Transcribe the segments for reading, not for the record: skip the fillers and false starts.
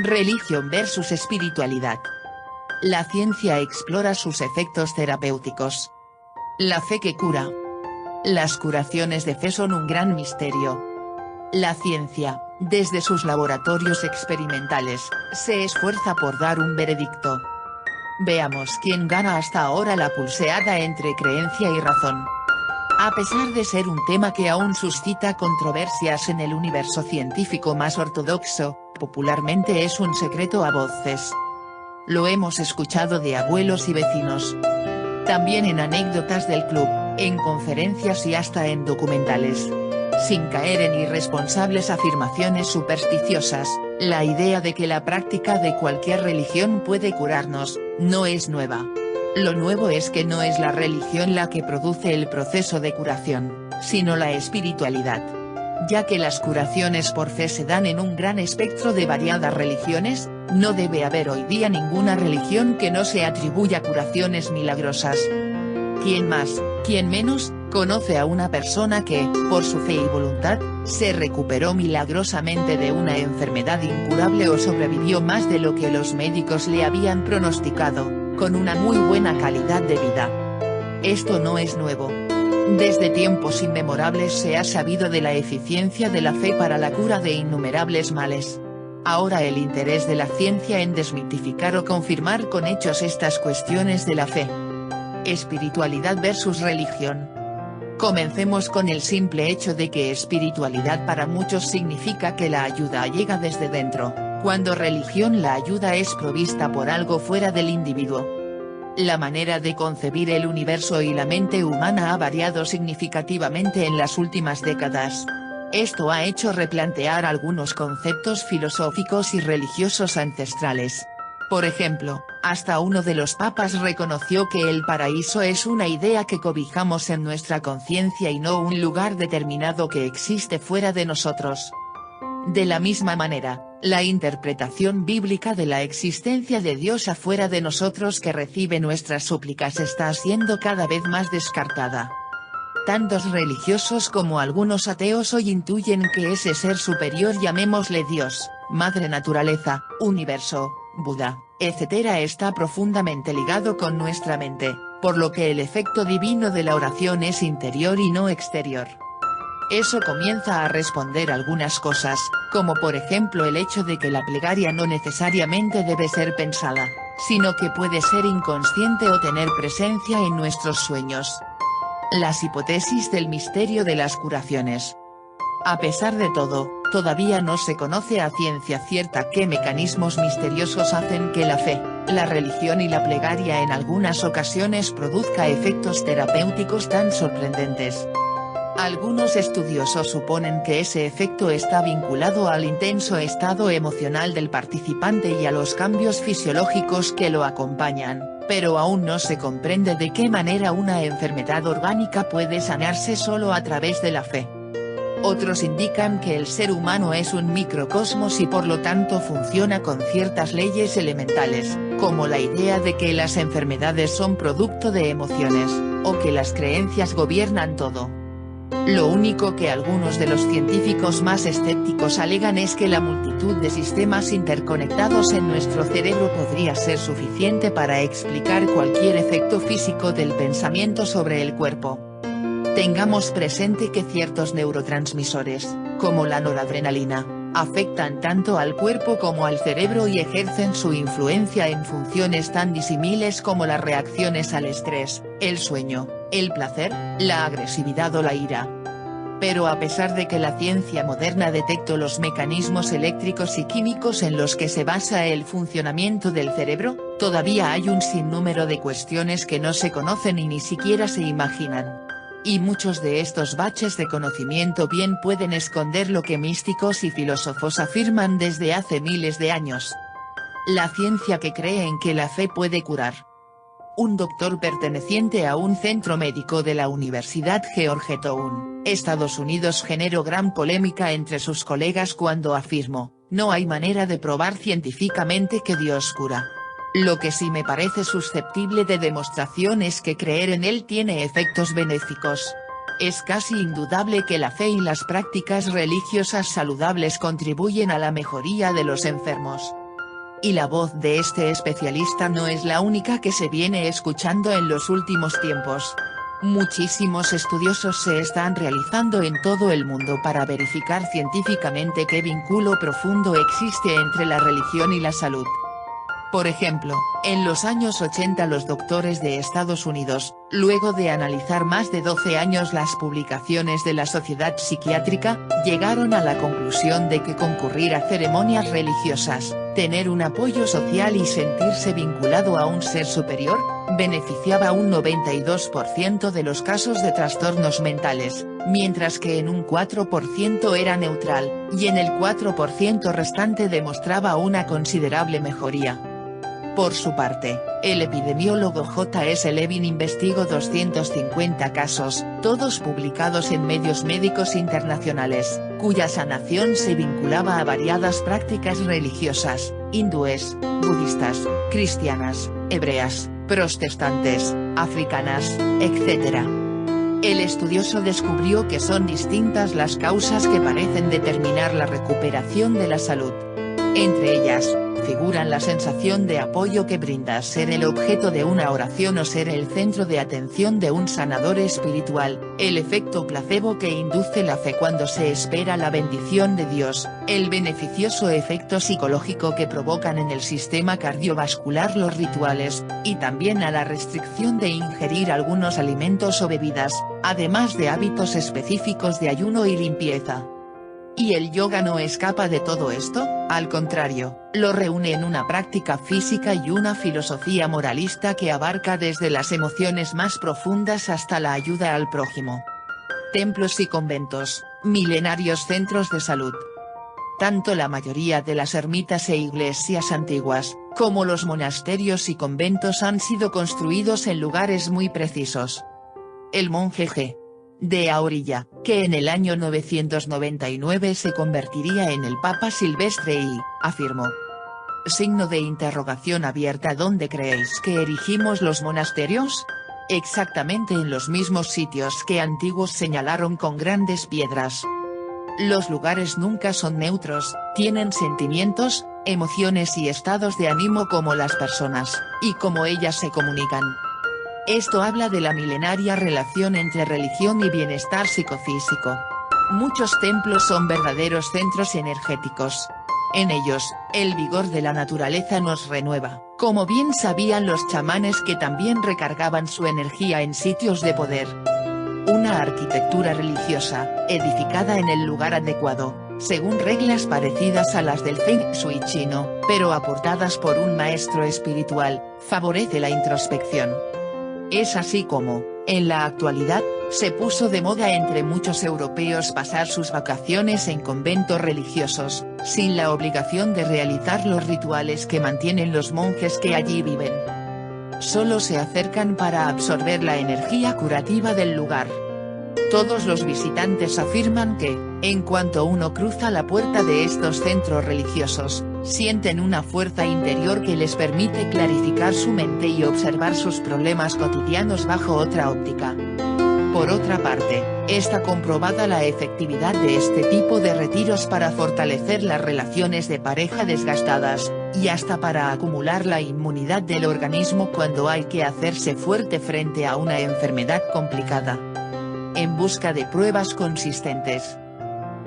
Religión versus espiritualidad. La ciencia explora sus efectos terapéuticos. La fe que cura. Las curaciones de fe son un gran misterio. La ciencia, desde sus laboratorios experimentales, se esfuerza por dar un veredicto. Veamos quién gana hasta ahora la pulseada entre creencia y razón. A pesar de ser un tema que aún suscita controversias en el universo científico más ortodoxo, popularmente es un secreto a voces. Lo hemos escuchado de abuelos y vecinos. También en anécdotas del club, en conferencias y hasta en documentales. Sin caer en irresponsables afirmaciones supersticiosas, la idea de que la práctica de cualquier religión puede curarnos, no es nueva. Lo nuevo es que no es la religión la que produce el proceso de curación, sino la espiritualidad. Ya que las curaciones por fe se dan en un gran espectro de variadas religiones, no debe haber hoy día ninguna religión que no se atribuya curaciones milagrosas. ¿Quién más, quién menos, conoce a una persona que, por su fe y voluntad, se recuperó milagrosamente de una enfermedad incurable o sobrevivió más de lo que los médicos le habían pronosticado, con una muy buena calidad de vida? Esto no es nuevo. Desde tiempos inmemorables se ha sabido de la eficiencia de la fe para la cura de innumerables males. Ahora el interés de la ciencia en desmitificar o confirmar con hechos estas cuestiones de la fe. Espiritualidad versus religión. Comencemos con el simple hecho de que espiritualidad para muchos significa que la ayuda llega desde dentro, cuando religión la ayuda es provista por algo fuera del individuo. La manera de concebir el universo y la mente humana ha variado significativamente en las últimas décadas. Esto ha hecho replantear algunos conceptos filosóficos y religiosos ancestrales. Por ejemplo, hasta uno de los papas reconoció que el paraíso es una idea que cobijamos en nuestra conciencia y no un lugar determinado que existe fuera de nosotros. De la misma manera, la interpretación bíblica de la existencia de Dios afuera de nosotros que recibe nuestras súplicas está siendo cada vez más descartada. Tantos religiosos como algunos ateos hoy intuyen que ese ser superior, llamémosle Dios, Madre Naturaleza, Universo, Buda, etc., está profundamente ligado con nuestra mente, por lo que el efecto divino de la oración es interior y no exterior. Eso comienza a responder algunas cosas, como por ejemplo el hecho de que la plegaria no necesariamente debe ser pensada, sino que puede ser inconsciente o tener presencia en nuestros sueños. Las hipótesis del misterio de las curaciones. A pesar de todo, todavía no se conoce a ciencia cierta qué mecanismos misteriosos hacen que la fe, la religión y la plegaria en algunas ocasiones produzca efectos terapéuticos tan sorprendentes. Algunos estudiosos suponen que ese efecto está vinculado al intenso estado emocional del participante y a los cambios fisiológicos que lo acompañan, pero aún no se comprende de qué manera una enfermedad orgánica puede sanarse solo a través de la fe. Otros indican que el ser humano es un microcosmos y por lo tanto funciona con ciertas leyes elementales, como la idea de que las enfermedades son producto de emociones, o que las creencias gobiernan todo. Lo único que algunos de los científicos más escépticos alegan es que la multitud de sistemas interconectados en nuestro cerebro podría ser suficiente para explicar cualquier efecto físico del pensamiento sobre el cuerpo. Tengamos presente que ciertos neurotransmisores, como la noradrenalina, afectan tanto al cuerpo como al cerebro y ejercen su influencia en funciones tan disímiles como las reacciones al estrés, el sueño, el placer, la agresividad o la ira. Pero a pesar de que la ciencia moderna detectó los mecanismos eléctricos y químicos en los que se basa el funcionamiento del cerebro, todavía hay un sinnúmero de cuestiones que no se conocen y ni siquiera se imaginan. Y muchos de estos baches de conocimiento bien pueden esconder lo que místicos y filósofos afirman desde hace miles de años. La ciencia que cree en que la fe puede curar. Un doctor perteneciente a un centro médico de la Universidad Georgetown, Estados Unidos, generó gran polémica entre sus colegas cuando afirmó: "No hay manera de probar científicamente que Dios cura. Lo que sí me parece susceptible de demostración es que creer en él tiene efectos benéficos. Es casi indudable que la fe y las prácticas religiosas saludables contribuyen a la mejoría de los enfermos. Y la voz de este especialista no es la única que se viene escuchando en los últimos tiempos. Muchísimos estudiosos se están realizando en todo el mundo para verificar científicamente qué vínculo profundo existe entre la religión y la salud. Por ejemplo, en los años 80 los doctores de Estados Unidos, luego de analizar más de 12 años las publicaciones de la Sociedad Psiquiátrica, llegaron a la conclusión de que concurrir a ceremonias religiosas, tener un apoyo social y sentirse vinculado a un ser superior, beneficiaba a un 92% de los casos de trastornos mentales, mientras que en un 4% era neutral, y en el 4% restante demostraba una considerable mejoría. Por su parte, el epidemiólogo J.S. Levin investigó 250 casos, todos publicados en medios médicos internacionales, cuya sanación se vinculaba a variadas prácticas religiosas, hindúes, budistas, cristianas, hebreas, protestantes, africanas, etc. El estudioso descubrió que son distintas las causas que parecen determinar la recuperación de la salud. Entre ellas, figuran la sensación de apoyo que brinda ser el objeto de una oración o ser el centro de atención de un sanador espiritual, el efecto placebo que induce la fe cuando se espera la bendición de Dios, el beneficioso efecto psicológico que provocan en el sistema cardiovascular los rituales, y también a la restricción de ingerir algunos alimentos o bebidas, además de hábitos específicos de ayuno y limpieza. ¿Y el yoga no escapa de todo esto? Al contrario, lo reúne en una práctica física y una filosofía moralista que abarca desde las emociones más profundas hasta la ayuda al prójimo. Templos y conventos, milenarios centros de salud. Tanto la mayoría de las ermitas e iglesias antiguas, como los monasterios y conventos han sido construidos en lugares muy precisos. El monje G. de Aurilla, que en el año 999 se convertiría en el Papa Silvestre y, afirmó. Signo de interrogación abierta. ¿Dónde creéis que erigimos los monasterios? Exactamente en los mismos sitios que antiguos señalaron con grandes piedras. Los lugares nunca son neutros, tienen sentimientos, emociones y estados de ánimo como las personas, y como ellas se comunican. Esto habla de la milenaria relación entre religión y bienestar psicofísico. Muchos templos son verdaderos centros energéticos. En ellos, el vigor de la naturaleza nos renueva, como bien sabían los chamanes que también recargaban su energía en sitios de poder. Una arquitectura religiosa, edificada en el lugar adecuado, según reglas parecidas a las del Feng Shui chino, pero aportadas por un maestro espiritual, favorece la introspección. Es así como, en la actualidad, se puso de moda entre muchos europeos pasar sus vacaciones en conventos religiosos, sin la obligación de realizar los rituales que mantienen los monjes que allí viven. Solo se acercan para absorber la energía curativa del lugar. Todos los visitantes afirman que, en cuanto uno cruza la puerta de estos centros religiosos, sienten una fuerza interior que les permite clarificar su mente y observar sus problemas cotidianos bajo otra óptica. Por otra parte, está comprobada la efectividad de este tipo de retiros para fortalecer las relaciones de pareja desgastadas, y hasta para acumular la inmunidad del organismo cuando hay que hacerse fuerte frente a una enfermedad complicada. En busca de pruebas consistentes.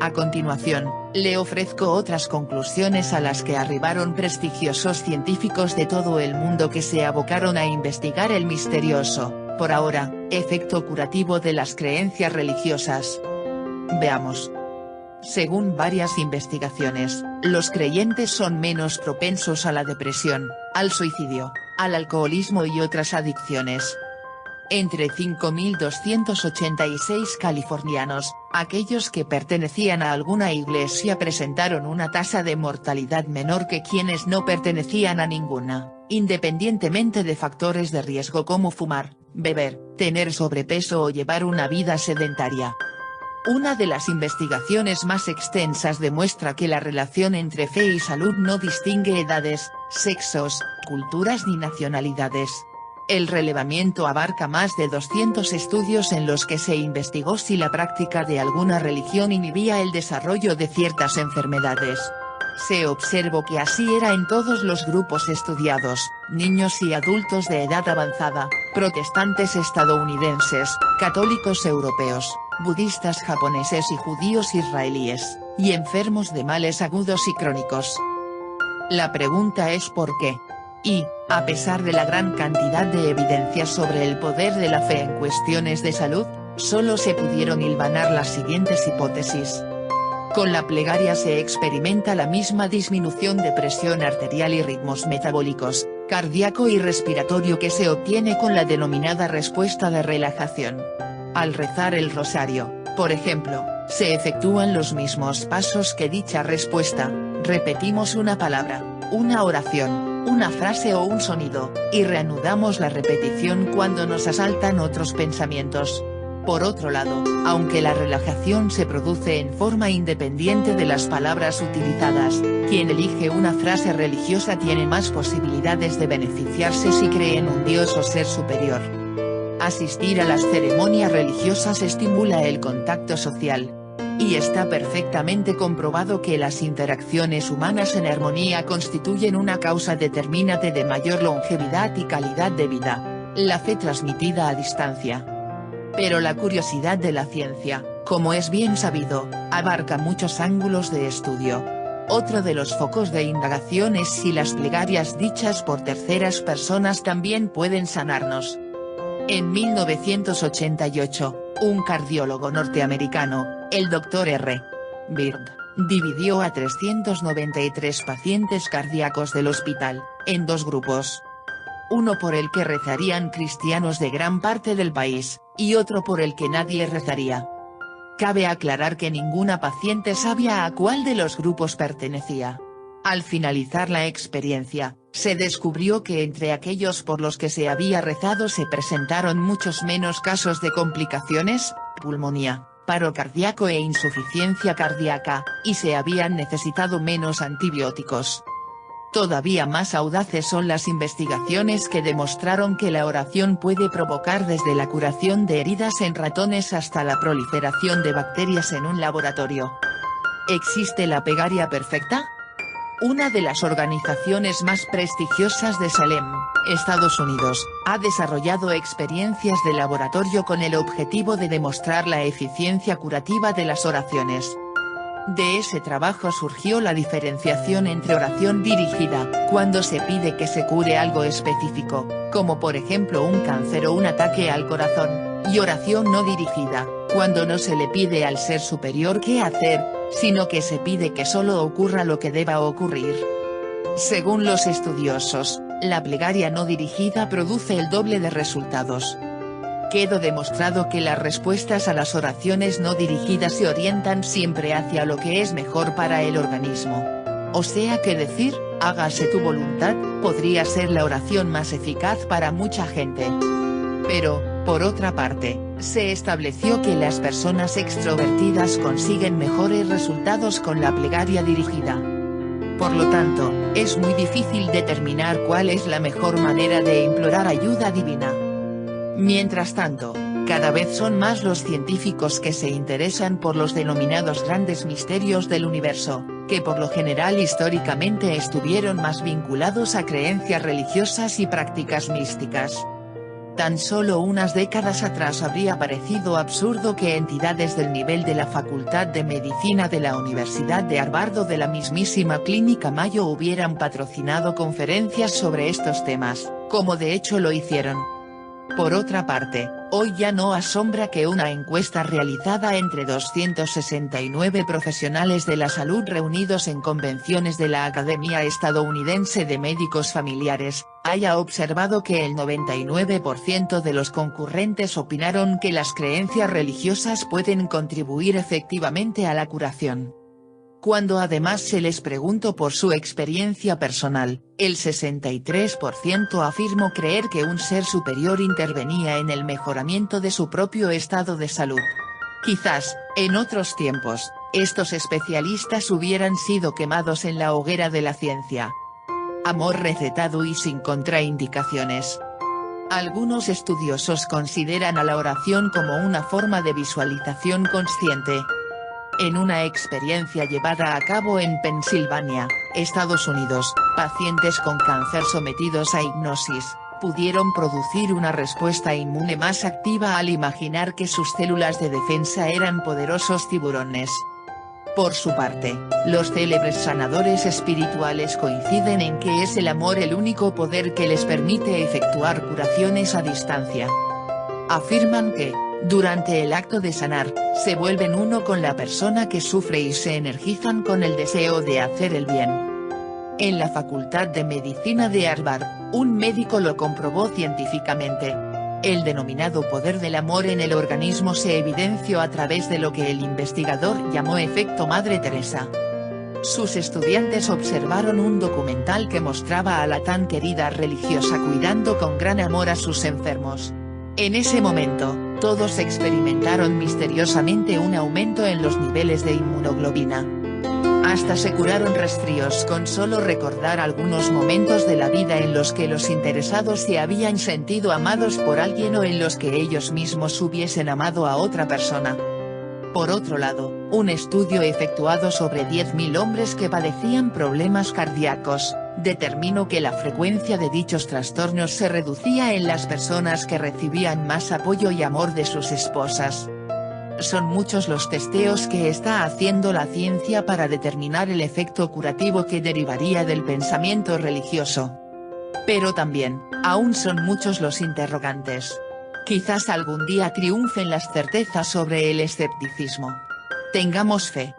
A continuación, le ofrezco otras conclusiones a las que arribaron prestigiosos científicos de todo el mundo que se abocaron a investigar el misterioso, por ahora, efecto curativo de las creencias religiosas. Veamos. Según varias investigaciones, los creyentes son menos propensos a la depresión, al suicidio, al alcoholismo y otras adicciones. Entre 5.286 californianos, aquellos que pertenecían a alguna iglesia presentaron una tasa de mortalidad menor que quienes no pertenecían a ninguna, independientemente de factores de riesgo como fumar, beber, tener sobrepeso o llevar una vida sedentaria. Una de las investigaciones más extensas demuestra que la relación entre fe y salud no distingue edades, sexos, culturas ni nacionalidades. El relevamiento abarca más de 200 estudios en los que se investigó si la práctica de alguna religión inhibía el desarrollo de ciertas enfermedades. Se observó que así era en todos los grupos estudiados, niños y adultos de edad avanzada, protestantes estadounidenses, católicos europeos, budistas japoneses y judíos israelíes, y enfermos de males agudos y crónicos. La pregunta es ¿por qué? Y, a pesar de la gran cantidad de evidencias sobre el poder de la fe en cuestiones de salud, solo se pudieron hilvanar las siguientes hipótesis. Con la plegaria se experimenta la misma disminución de presión arterial y ritmos metabólicos, cardíaco y respiratorio que se obtiene con la denominada respuesta de relajación. Al rezar el rosario, por ejemplo, se efectúan los mismos pasos que dicha respuesta, repetimos una palabra, una oración, una frase o un sonido, y reanudamos la repetición cuando nos asaltan otros pensamientos. Por otro lado, aunque la relajación se produce en forma independiente de las palabras utilizadas, quien elige una frase religiosa tiene más posibilidades de beneficiarse si cree en un Dios o ser superior. Asistir a las ceremonias religiosas estimula el contacto social. Y está perfectamente comprobado que las interacciones humanas en armonía constituyen una causa determinante de mayor longevidad y calidad de vida. La fe transmitida a distancia. Pero la curiosidad de la ciencia, como es bien sabido, abarca muchos ángulos de estudio. Otro de los focos de indagación es si las plegarias dichas por terceras personas también pueden sanarnos. En 1988, un cardiólogo norteamericano, el Dr. R. Bird, dividió a 393 pacientes cardíacos del hospital, en dos grupos. Uno por el que rezarían cristianos de gran parte del país, y otro por el que nadie rezaría. Cabe aclarar que ninguna paciente sabía a cuál de los grupos pertenecía. Al finalizar la experiencia, se descubrió que entre aquellos por los que se había rezado se presentaron muchos menos casos de complicaciones, pulmonía, paro cardíaco e insuficiencia cardíaca, y se habían necesitado menos antibióticos. Todavía más audaces son las investigaciones que demostraron que la oración puede provocar desde la curación de heridas en ratones hasta la proliferación de bacterias en un laboratorio. ¿Existe la plegaria perfecta? Una de las organizaciones más prestigiosas de Salem, Estados Unidos, ha desarrollado experiencias de laboratorio con el objetivo de demostrar la eficiencia curativa de las oraciones. De ese trabajo surgió la diferenciación entre oración dirigida, cuando se pide que se cure algo específico, como por ejemplo un cáncer o un ataque al corazón, y oración no dirigida, cuando no se le pide al ser superior qué hacer, sino que se pide que solo ocurra lo que deba ocurrir. Según los estudiosos, la plegaria no dirigida produce el doble de resultados. Quedó demostrado que las respuestas a las oraciones no dirigidas se orientan siempre hacia lo que es mejor para el organismo. O sea que decir, hágase tu voluntad, podría ser la oración más eficaz para mucha gente. Pero, por otra parte, se estableció que las personas extrovertidas consiguen mejores resultados con la plegaria dirigida. Por lo tanto, es muy difícil determinar cuál es la mejor manera de implorar ayuda divina. Mientras tanto, cada vez son más los científicos que se interesan por los denominados grandes misterios del universo, que por lo general históricamente estuvieron más vinculados a creencias religiosas y prácticas místicas. Tan solo unas décadas atrás habría parecido absurdo que entidades del nivel de la Facultad de Medicina de la Universidad de Harvard o de la mismísima Clínica Mayo hubieran patrocinado conferencias sobre estos temas, como de hecho lo hicieron. Por otra parte, hoy ya no asombra que una encuesta realizada entre 269 profesionales de la salud reunidos en convenciones de la Academia Estadounidense de Médicos Familiares, haya observado que el 99% de los concurrentes opinaron que las creencias religiosas pueden contribuir efectivamente a la curación. Cuando además se les preguntó por su experiencia personal, el 63% afirmó creer que un ser superior intervenía en el mejoramiento de su propio estado de salud. Quizás, en otros tiempos, estos especialistas hubieran sido quemados en la hoguera de la ciencia. Amor recetado y sin contraindicaciones. Algunos estudiosos consideran a la oración como una forma de visualización consciente. En una experiencia llevada a cabo en Pensilvania, Estados Unidos, pacientes con cáncer sometidos a hipnosis, pudieron producir una respuesta inmune más activa al imaginar que sus células de defensa eran poderosos tiburones. Por su parte, los célebres sanadores espirituales coinciden en que es el amor el único poder que les permite efectuar curaciones a distancia. Afirman que, durante el acto de sanar, se vuelven uno con la persona que sufre y se energizan con el deseo de hacer el bien. En la Facultad de Medicina de Harvard, un médico lo comprobó científicamente. El denominado poder del amor en el organismo se evidenció a través de lo que el investigador llamó efecto Madre Teresa. Sus estudiantes observaron un documental que mostraba a la tan querida religiosa cuidando con gran amor a sus enfermos. En ese momento, todos experimentaron misteriosamente un aumento en los niveles de inmunoglobina. Hasta se curaron resfríos con solo recordar algunos momentos de la vida en los que los interesados se habían sentido amados por alguien o en los que ellos mismos hubiesen amado a otra persona. Por otro lado, un estudio efectuado sobre 10.000 hombres que padecían problemas cardíacos, determinó que la frecuencia de dichos trastornos se reducía en las personas que recibían más apoyo y amor de sus esposas. Son muchos los testeos que está haciendo la ciencia para determinar el efecto curativo que derivaría del pensamiento religioso. Pero también, aún son muchos los interrogantes. Quizás algún día triunfen las certezas sobre el escepticismo. Tengamos fe.